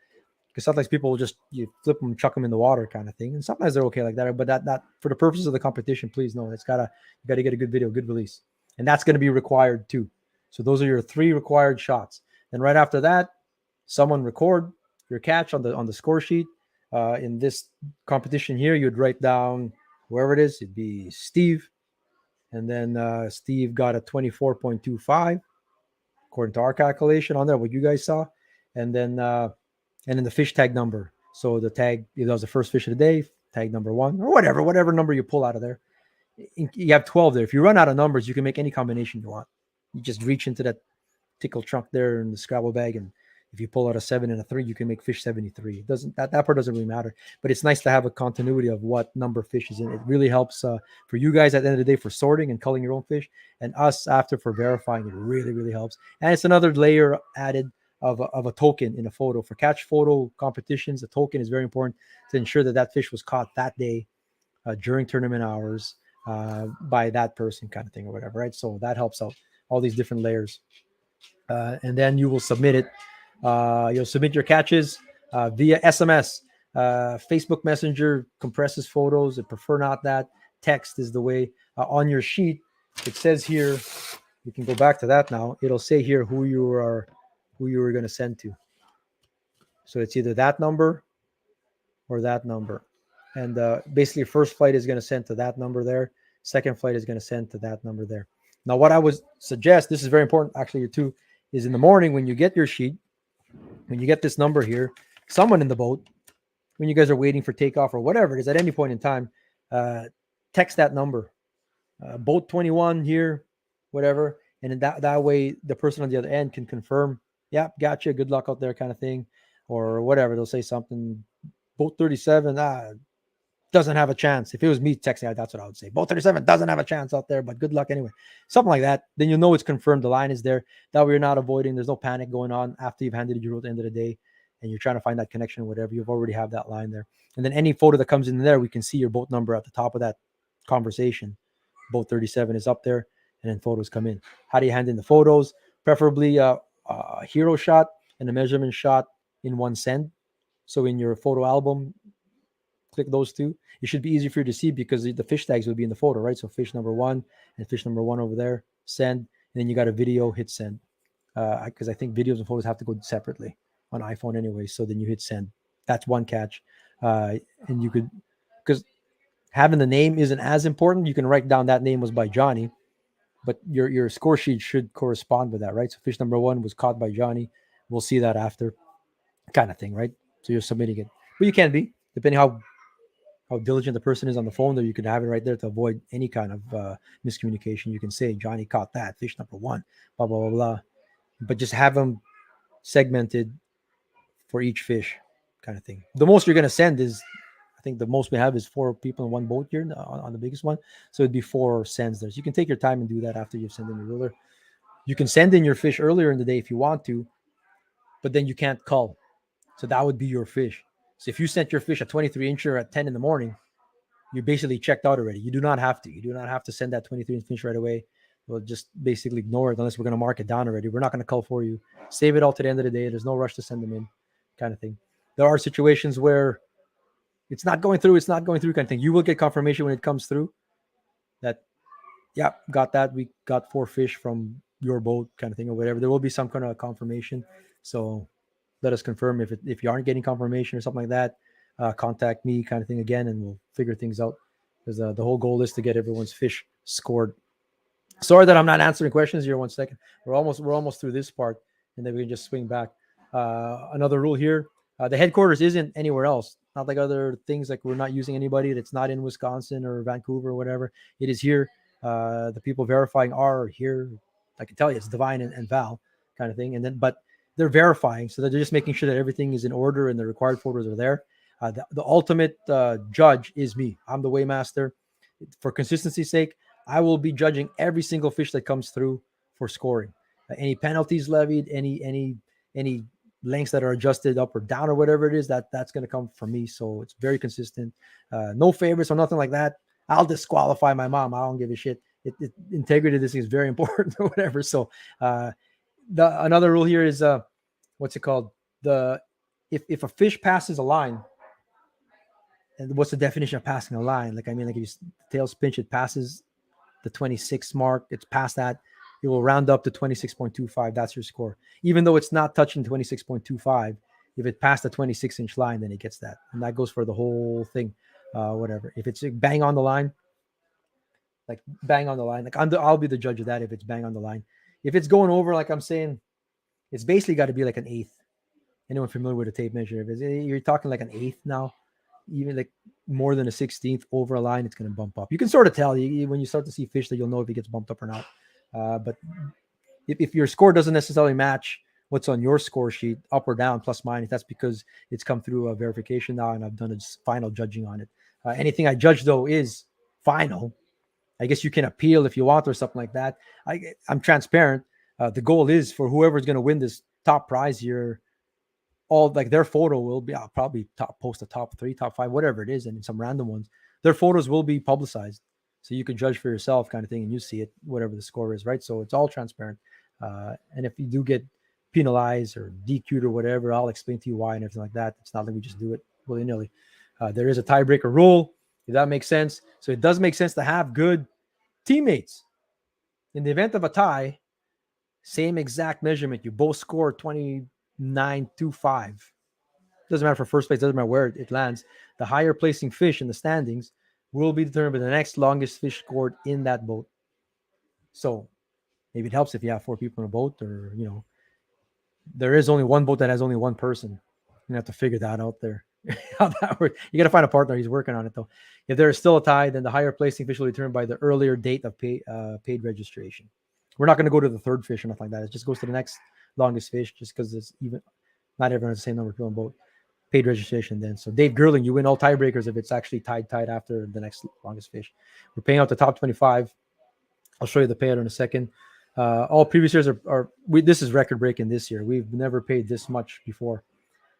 Because sometimes people will just, you flip them, chuck them in the water kind of thing, and sometimes they're okay like that. But that for the purposes of the competition, please know you gotta get a good video, good release, and that's going to be required too. So those are your 3 required shots. Then right after that, someone record your catch on the score sheet. In this competition here, you'd write down whoever it is. It'd be Steve, and then Steve got a 24.25 according to our calculation on there, what you guys saw, and then the fish tag number. So the tag, that was the first fish of the day, tag number 1, or whatever number you pull out of there. You have 12 there. If you run out of numbers, you can make any combination you want. You just reach into that tickle trunk there in the Scrabble bag, and if you pull out a 7 and a 3, you can make fish 73. It doesn't, that part doesn't really matter, but it's nice to have a continuity of what number fish is in. It really helps for you guys at the end of the day for sorting and culling your own fish, and us after for verifying. It really helps, and it's another layer added of a token in a photo. For catch photo competitions, a token is very important to ensure that fish was caught that day during tournament hours by that person, kind of thing, or whatever, right? So that helps out all these different layers. And then you will submit it. You'll submit your catches via SMS. Facebook Messenger compresses photos. I prefer not that. Text is the way. On your sheet, it says here, you can go back to that now. It'll say here who you were going to send to. So it's either that number or that number. And basically, first flight is going to send to that number there. Second flight is going to send to that number there. Now, what I would suggest, this is very important, actually, too, is in the morning when you get your sheet, when you get this number here, someone in the boat, when you guys are waiting for takeoff or whatever it is, at any point in time, text that number. Boat 21 here, whatever. And that way, the person on the other end can confirm, yeah, gotcha, good luck out there, kind of thing, or whatever. They'll say something, boat 37, doesn't have a chance. If it was me texting, that's what I would say. Boat 37 doesn't have a chance out there, but good luck anyway. Something like that. Then you'll know it's confirmed. The line is there. That way you're not avoiding. There's no panic going on after you've handed your route at the end of the day, and you're trying to find that connection or whatever. You've already have that line there. And then any photo that comes in there, we can see your boat number at the top of that conversation. Boat 37 is up there, and then photos come in. How do you hand in the photos? Preferably a hero shot and a measurement shot in one send. So in your photo album, click those 2. It should be easy for you to see because the fish tags will be in the photo, right? So fish number 1 and fish number 1 over there, send. And then you got a video, hit send. Because I think videos and photos have to go separately on iPhone anyway. So then you hit send. That's one catch. And you could, because having the name isn't as important. You can write down that name was by Johnny, but your score sheet should correspond with that, right? So fish number 1 was caught by Johnny. We'll see that after, kind of thing, right? So you're submitting it. But you can be, depending how diligent the person is on the phone, there you can have it right there to avoid any kind of miscommunication. You can say Johnny caught that fish number 1, blah blah blah, but just have them segmented for each fish, kind of thing. The most you're going to send is, I think the most we have is 4 people in one boat here on the biggest one, so it'd be 4 sends there. So you can take your time and do that after you've sent in your ruler. You can send in your fish earlier in the day if you want to, but then you can't cull, so that would be your fish. So if you sent your fish a 23 incher at 10 in the morning, you're basically checked out already. You do not have to. You do not have to send that 23 inch fish right away. We'll just basically ignore it unless we're going to mark it down already. We're not going to cull for you. Save it all to the end of the day. There's no rush to send them in, kind of thing. There are situations where it's not going through, kind of thing. You will get confirmation when it comes through that, yeah, got that. We got 4 fish from your boat, kind of thing, or whatever. There will be some kind of confirmation. So let us confirm. If you aren't getting confirmation or something like that, contact me, kind of thing, again, and we'll figure things out. Because the whole goal is to get everyone's fish scored Sorry that I'm not answering questions here. 1 second. We're almost through this part, and then we can just swing back. Another rule here: the headquarters isn't anywhere else. Not like other things, like we're not using anybody that's not in Wisconsin or Vancouver or whatever. It is here. The people verifying are here. I can tell you, it's Divine and Val kind of thing. And then, but they're verifying, so they're just making sure that everything is in order and the required photos are there. The ultimate judge is me. I'm the weighmaster. For consistency's sake, I will be judging every single fish that comes through for scoring. Any penalties levied, any lengths that are adjusted up or down or whatever it is, that's going to come from me. So it's very consistent. No favorites or nothing like that. I'll disqualify my mom. I don't give a shit. Integrity of this is very important or whatever. So another rule here is what's it called? If a fish passes a line, and what's the definition of passing a line? Like, I mean, like if you tails pinch, it passes the 26 mark, it's past that, it will round up to 26.25. That's your score. Even though it's not touching 26.25, if it passed the 26-inch line, then it gets that. And that goes for the whole thing, whatever. If it's bang on the line, like I'll be the judge of that if it's bang on the line. If it's going over, like I'm saying, it's basically got to be like an eighth. Anyone familiar with a tape measure? If you're talking like an eighth now, even like more than a 16th over a line, it's going to bump up. You can sort of tell when you start to see fish that you'll know if it gets bumped up or not. But if your score doesn't necessarily match what's on your score sheet, up or down, plus minus, that's because it's come through a verification now and I've done a final judging on it. Anything I judge, though, is final. I guess you can appeal if you want or something like that. I'm transparent. The goal is for whoever's going to win this top prize here, all like their photo will be, I'll probably post a top 3, top 5, whatever it is, and some random ones. Their photos will be publicized, so you can judge for yourself, kind of thing, and you see it, whatever the score is, right? So it's all transparent. And if you do get penalized or DQ'd or whatever, I'll explain to you why and everything like that. It's not like we just do it willy-nilly. There is a tiebreaker rule, if that makes sense. So it does make sense to have good teammates. In the event of a tie, same exact measurement, you both score 29.25. Doesn't matter for first place, doesn't matter where it lands. The higher placing fish in the standings will be determined by the next longest fish scored in that boat. So maybe it helps if you have 4 people in a boat, or, you know, there is only one boat that has only one person. You have to figure that out there. How that works. You got to find a partner. He's working on it, though. If there is still a tie, then the higher placing fish will be determined by the earlier date of paid registration. We're not going to go to the third fish or nothing like that. It just goes to the next longest fish, just because it's even not everyone has the same number of people on boat. Paid registration then. So Dave Gerling, you win all tiebreakers if it's actually tied after the next longest fish. We're paying out the top 25. I'll show you the payout in a second. All previous years this is record breaking this year. We've never paid this much before.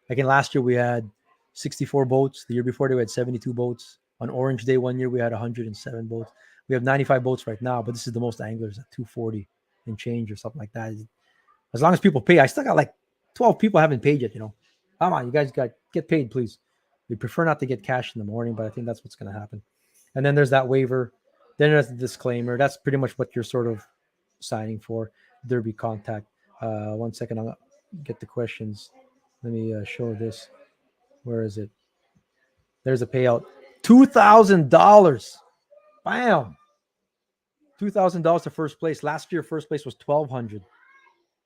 Again, last year we had 64 boats. The year before we had 72 boats. On Orange Day one year we had 107 boats. We have 95 boats right now, but this is the most anglers at 240 and change or something like that. As long as people pay, I still got like 12 people haven't paid yet, you know. Come on, you guys get paid, please. We prefer not to get cash in the morning, but I think that's what's going to happen. And then there's that waiver. Then there's the disclaimer. That's pretty much what you're sort of signing for. Derby contact. 1 second, I'll get the questions. Let me show this. Where is it? There's a payout. $2,000. Bam. $2,000 to first place. Last year, first place was $1,200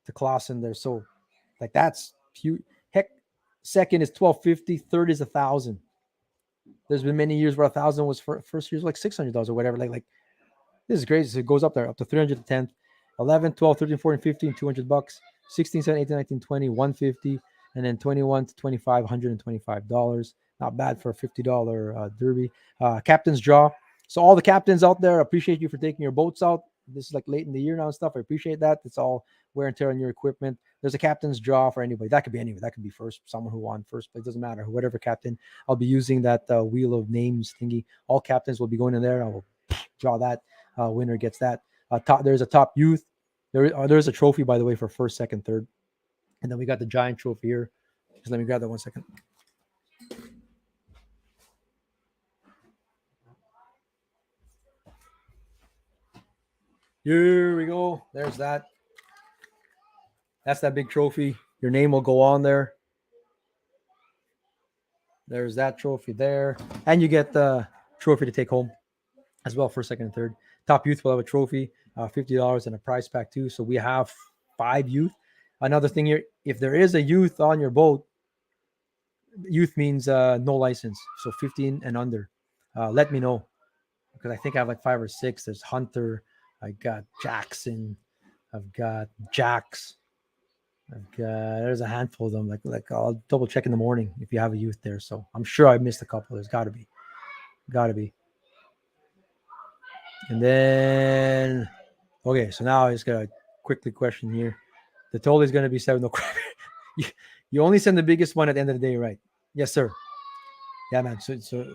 to Clausen there. So, like, that's huge. Heck, second is $1,250. Third is $1,000. There's been many years where $1,000 was first year's like $600 or whatever. Like this is crazy. So it goes up there, up to 300 to 10th, 11, 12, 13, 14, 15, $200, 16, 17, 18, 19, 20, 150, and then 21 to 25, $125. Not bad for a $50 derby. Captain's draw. So all the captains out there, appreciate you for taking your boats out. This is like late in the year now and stuff. I appreciate that. It's all wear and tear on your equipment. There's a captain's draw for anybody. That could be anybody. That could be someone who won first place. Doesn't matter. Whatever captain. I'll be using that wheel of names thingy. All captains will be going in there. I will draw that. Winner gets that. There's a top youth. There's a trophy, by the way, for first, second, third. And then we got the giant trophy here. Just let me grab that 1 second. Here we go. There's that. That's that big trophy. Your name will go on there. There's that trophy there. And you get the trophy to take home as well, first, second, and third. Top youth will have a trophy. $50 in a prize pack too. So we have 5 youth. Another thing here, if there is a youth on your boat, youth means no license, so 15 and under. Let me know because I think I have like 5 or 6. There's Hunter, I got Jackson, I've got Jax, I've got there's a handful of them. Like I'll double check in the morning if you have a youth there. So I'm sure I missed a couple. There's got to be. And then okay, so now I just got a quickly question here. The total is going to be 7. No crap. You only send the biggest one at the end of the day, right? Yes, sir. Yeah, man. So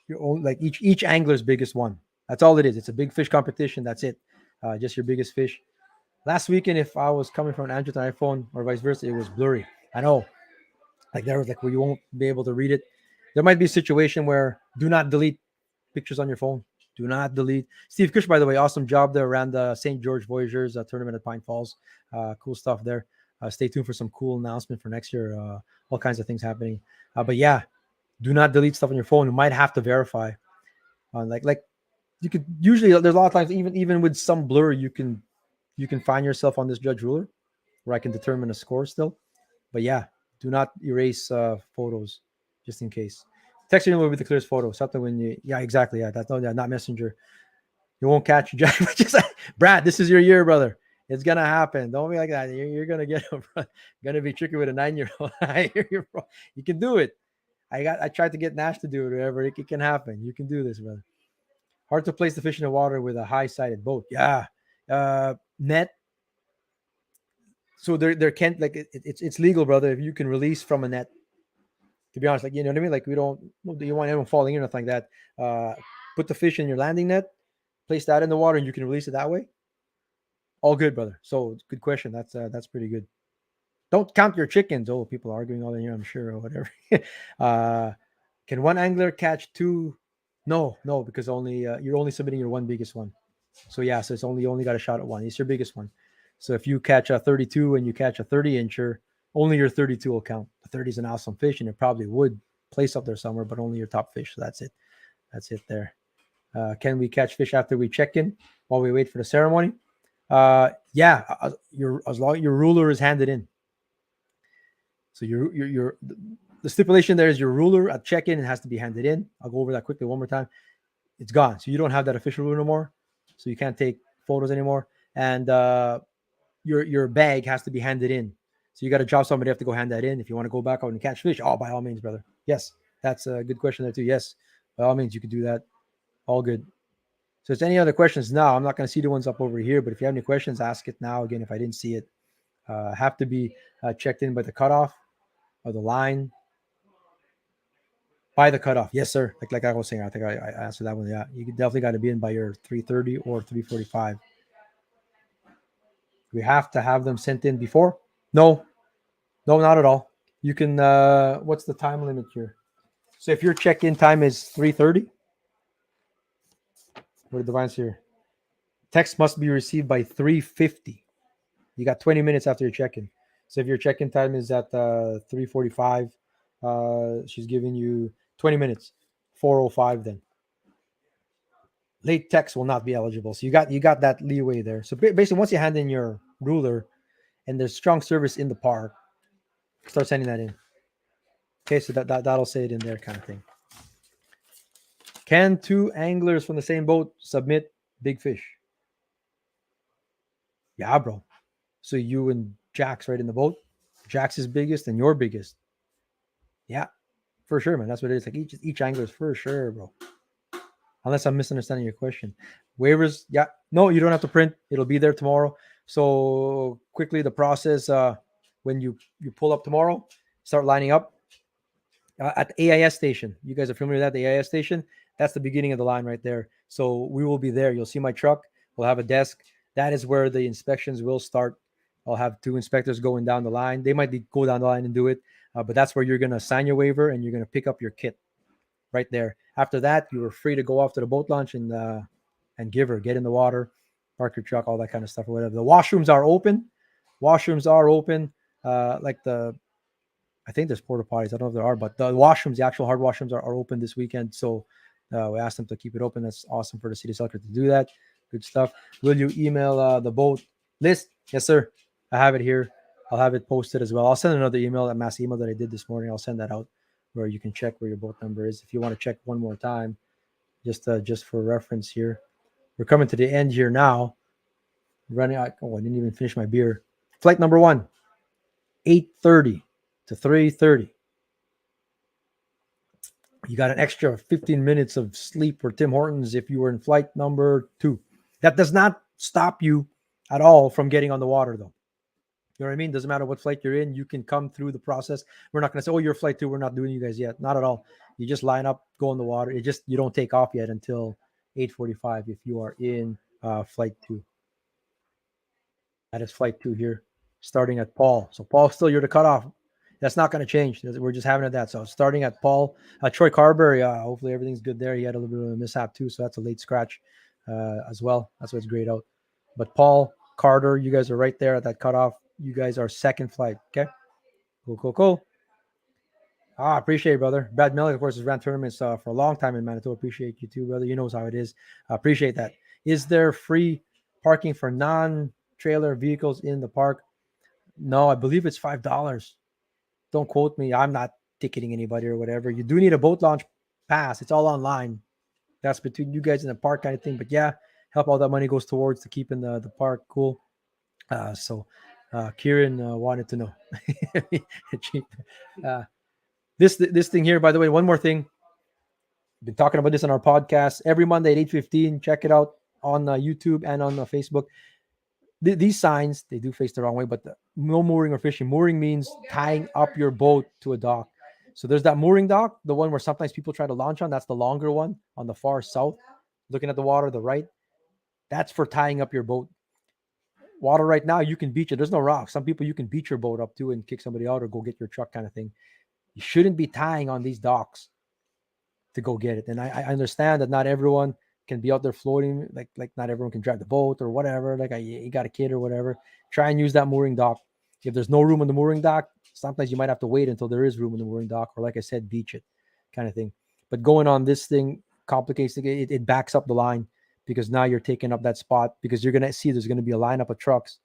you're only, like each angler's biggest one. That's all it is. It's a big fish competition. That's it. Just your biggest fish. Last weekend, if I was coming from an Android to iPhone or vice versa, it was blurry. I know. Like there was like where you won't be able to read it. There might be a situation where do not delete pictures on your phone. Do not delete. Steve Kush, by the way, awesome job there around the St. George Voyageurs tournament at Pine Falls. Cool stuff there. Stay tuned for some cool announcement for next year. All kinds of things happening. But yeah, do not delete stuff on your phone. You might have to verify. Like you could usually there's a lot of times even with some blur you can find yourself on this judge ruler where I can determine a score still. But yeah, do not erase photos just in case. Texting will be the clearest photo. Something when you exactly that's not Messenger. You won't catch Jack. Just Brad, this is your year, brother. It's gonna happen. Don't be like that. You're gonna get gonna be tricky with a 9-year-old. I hear you, bro. You can do it. I tried to get Nash to do it. Whatever it can happen. You can do this, brother. Hard to place the fish in the water with a high-sided boat. Yeah, net. So there can't like it's legal, brother. If you can release from a net. To be honest, like you know what I mean. Like you want anyone falling in or nothing like that. Put the fish in your landing net. Place that in the water, and you can release it that way. All good, brother. So good question. That's pretty good. Don't count your chickens. Oh, people arguing all in here, I'm sure, or whatever. Can one angler catch 2? No, because only you're only submitting your one biggest one. So yeah, so it's only you only got a shot at one. It's your biggest one. So if you catch a 32 and you catch a 30-incher, only your 32 will count. The 30 is an awesome fish, and it probably would place up there somewhere, but only your top fish. So that's it. That's it there. Can we catch fish after we check in while we wait for the ceremony? Yeah, as long as your ruler is handed in. So your the stipulation there is your ruler at check-in has to be handed in. I'll go over that quickly one more time. It's gone. So you don't have that official ruler no more. So you can't take photos anymore. And your bag has to be handed in. So you got to drop somebody, you have to go hand that in. If you want to go back out and catch fish, by all means, brother. Yes, that's a good question there too. Yes, by all means, you could do that. All good. So if there's any other questions now, I'm not going to see the ones up over here, but if you have any questions, ask it now. Again, if I didn't see it, have to be checked in by the cutoff or the line. By the cutoff. Yes, sir. Like I was saying, I think I answered that one. Yeah, you definitely got to be in by your 3:30 or 3:45. We have to have them sent in before? No, not at all. You can, what's the time limit here? So if your check-in time is 3:30, what are the lines here? Text must be received by 3:50. You got 20 minutes after your check-in. So if your check-in time is at 3:45, she's giving you 20 minutes, 4:05 then. Late text will not be eligible. So you got that leeway there. So basically, once you hand in your ruler and there's strong service in the park, start sending that in. Okay, so that'll say it in there kind of thing. Can 2 anglers from the same boat submit big fish? Yeah, bro. So you and Jax right in the boat. Jax is biggest and your biggest. Yeah, for sure, man. That's what it is. Like each angler is for sure, bro. Unless I'm misunderstanding your question. Waivers, yeah. No, you don't have to print. It'll be there tomorrow. So quickly, the process, when you pull up tomorrow, start lining up at the AIS station. You guys are familiar with that, the AIS station? That's the beginning of the line right there. So we will be there. You'll see my truck. We'll have a desk. That is where the inspections will start. I'll have 2 inspectors going down the line. They might go down the line and do it, but that's where you're going to sign your waiver and you're going to pick up your kit right there. After that, you are free to go off to the boat launch and get in the water, park your truck, all that kind of stuff or whatever. The washrooms are open. I think there's porta potties. I don't know if there are, but the washrooms, the actual hard washrooms are open this weekend. So we asked them to keep it open. That's awesome for the city of Selkirk to do that. Good stuff. Will you email the boat list? Yes, sir. I have it here. I'll have it posted as well. I'll send another email, that mass email that I did this morning. I'll send that out where you can check where your boat number is. If you want to check one more time, just for reference here. We're coming to the end here now. Running out. Oh, I didn't even finish my beer. Flight number 1, 8:30 to 3:30. You got an extra 15 minutes of sleep for Tim Hortons if you were in flight number 2. That does not stop you at all from getting on the water, though. You know what I mean? Doesn't matter what flight you're in. You can come through the process. We're not going to say, oh, you're flight 2. We're not doing you guys yet. Not at all. You just line up, go in the water. You don't take off yet until 8:45 if you are in flight 2. That is flight 2 here, starting at Paul. So Paul, still you're the cutoff. That's not going to change. We're just having it that. So starting at Paul, Troy Carberry. Hopefully everything's good there. He had a little bit of a mishap too, so that's a late scratch as well. That's what's great out. But Paul, Carter, you guys are right there at that cutoff. You guys are second flight. Okay, cool. Appreciate it, brother. Brad Mellick, of course, has ran tournaments for a long time in Manitoba. Appreciate you too, brother. You knows how it is. Appreciate that. Is there free parking for non-trailer vehicles in the park? No, I believe it's $5. Don't quote me. I'm not ticketing anybody or whatever. You do need a boat launch pass. It's all online. That's between you guys in the park kind of thing. But yeah, help all that money goes towards to keeping the park cool. Kieran wanted to know. This thing here, by the way, one more thing. Been talking about this on our podcast every Monday at 8:15. Check it out on YouTube and on Facebook. These signs, they do face the wrong way, but no mooring or fishing. Mooring means tying up your boat to a dock. So there's that mooring dock, the one where sometimes people try to launch on. That's the longer one on the far south, looking at the water, the right. That's for tying up your boat. Water right now, you can beach it. There's no rocks. Some people you can beach your boat up to and kick somebody out or go get your truck kind of thing. You shouldn't be tying on these docks to go get it. And I understand that not everyone can be out there floating, like not everyone can drive the boat or whatever. Like you got a kid or whatever. Try and use that mooring dock. If there's no room on the mooring dock, sometimes you might have to wait until there is room in the mooring dock, or like I said, beach it, kind of thing. But going on this thing complicates it. It backs up the line because now you're taking up that spot because you're gonna see there's gonna be a lineup of trucks.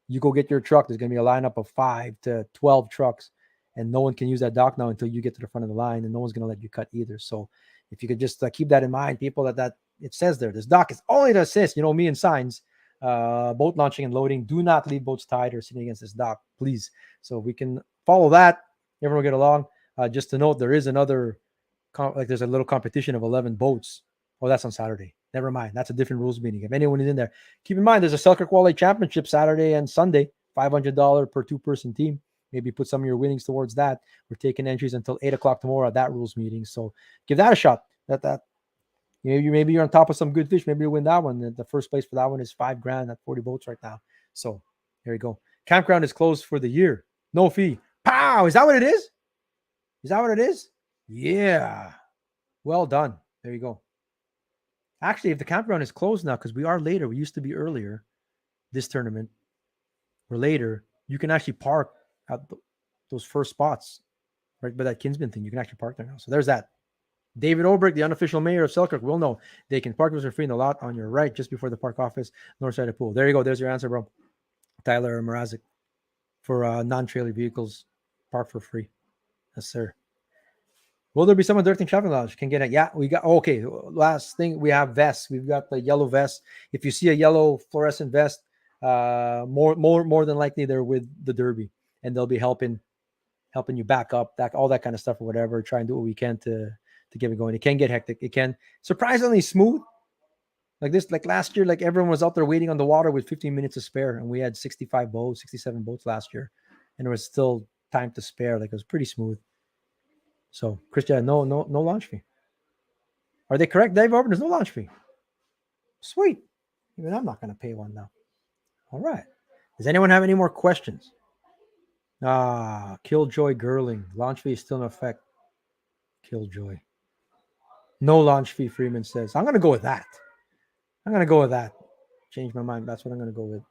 You go get your truck, there's gonna be a lineup of 5 to 12 trucks, and no one can use that dock now until you get to the front of the line, and no one's gonna let you cut either. So if you could just keep that in mind, people, that it says there, this dock is only to assist, me and signs, boat launching and loading. Do not leave boats tied or sitting against this dock, please. So we can follow that. Everyone will get along. Just to note, there is another, there's a little competition of 11 boats. Oh, that's on Saturday. Never mind. That's a different rules meeting. If anyone is in there, keep in mind, there's a Selkirk Walleye Championship Saturday and Sunday, $500 per 2-person team. Maybe put some of your winnings towards that. We're taking entries until 8 o'clock tomorrow at that rules meeting. So give that a shot. That maybe you're on top of some good fish. Maybe you win that one. The first place for that one is $5,000 at 40 boats right now. So there you go. Campground is closed for the year. No fee. Pow! Is that what it is? Is that what it is? Yeah. Well done. There you go. Actually, if the campground is closed now, because we are later, we used to be earlier this tournament. We're later. You can actually park at those first spots right by that Kinsman thing. You can actually park there now. So there's that. David Obrick, the unofficial mayor of Selkirk, will know they can park for free in the lot on your right, just before the park office, north side of the pool. There you go. There's your answer, bro. Tyler Mrazek. For non-trailer vehicles, park for free. Yes, sir. Will there be someone directing traffic lounge? Can get it. Yeah, we got. Okay, last thing, we have vests. We've got the yellow vest. If you see a yellow fluorescent vest, more than likely they're with the Derby, and they'll be helping you back up, all that kind of stuff or whatever. Try and do what we can to get it going. It can get hectic. It can surprisingly smooth. Like this, like last year, like everyone was out there waiting on the water with 15 minutes to spare, and we had 65 boats, 67 boats last year, and there was still time to spare. Like it was pretty smooth. So, Christian, no launch fee. Are they correct, Dave Orban? There's no launch fee. Sweet. Even I'm not going to pay one now. All right. Does anyone have any more questions? Killjoy Girling. Launch fee is still in effect. Killjoy. No launch fee, Freeman says. I'm going to go with that. Change my mind. That's what I'm going to go with.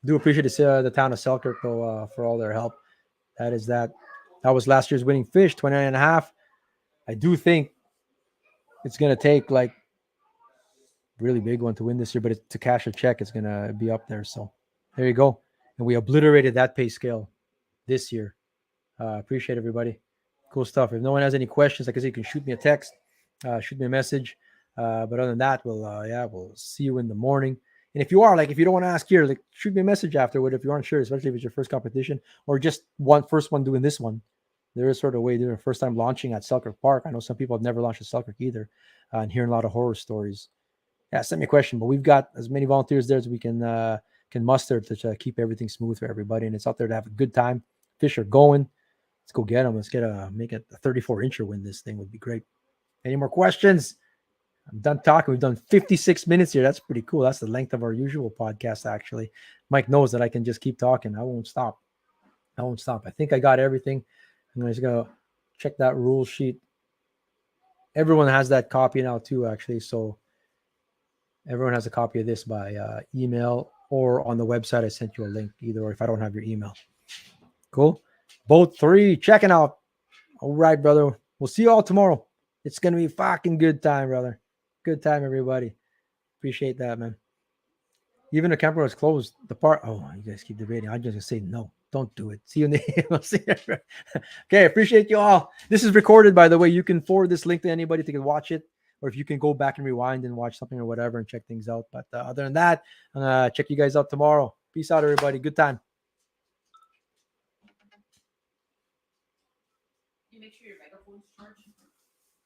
Do appreciate the town of Selkirk, though, for all their help. That is that. That was last year's winning fish, 29.5. I do think it's going to take like really big one to win this year, but to cash a check, it's going to be up there. So there you go. And we obliterated that pay scale this year. Appreciate everybody. Cool stuff. If no one has any questions, like I said, you can shoot me a text, shoot me a message. But other than that, we'll see you in the morning. And if you don't want to ask here, like shoot me a message afterward if you aren't sure, especially if it's your first competition or just first one doing this one. There is sort of a way doing first time launching at Selkirk Park. I know some people have never launched at Selkirk either, and hearing a lot of horror stories. Yeah, send me a question, but we've got as many volunteers there as we can muster to keep everything smooth for everybody. And it's out there to have a good time. Fish are going. Let's go get them. Let's make it a 34-incher win. This thing would be great. Any more questions? I'm done talking. We've done 56 minutes here. That's pretty cool. That's the length of our usual podcast, actually. Mike knows that I can just keep talking. I won't stop. I think I got everything. I'm just going to check that rule sheet. Everyone has that copy now, too, actually. So everyone has a copy of this by email or on the website. I sent you a link either, or if I don't have your email. Cool. Both 3 checking out. All right, brother. We'll see you all tomorrow. It's going to be a fucking good time, brother. Good time, everybody. Appreciate that, man. Even the camper was closed. The part. Oh, you guys keep debating. I'm just going to say no. Don't do it. See you in the. See you. Okay. Appreciate you all. This is recorded, by the way. You can forward this link to anybody to watch it. Or if you can go back and rewind and watch something or whatever and check things out. But other than that, I'm going to check you guys out tomorrow. Peace out, everybody. Good time.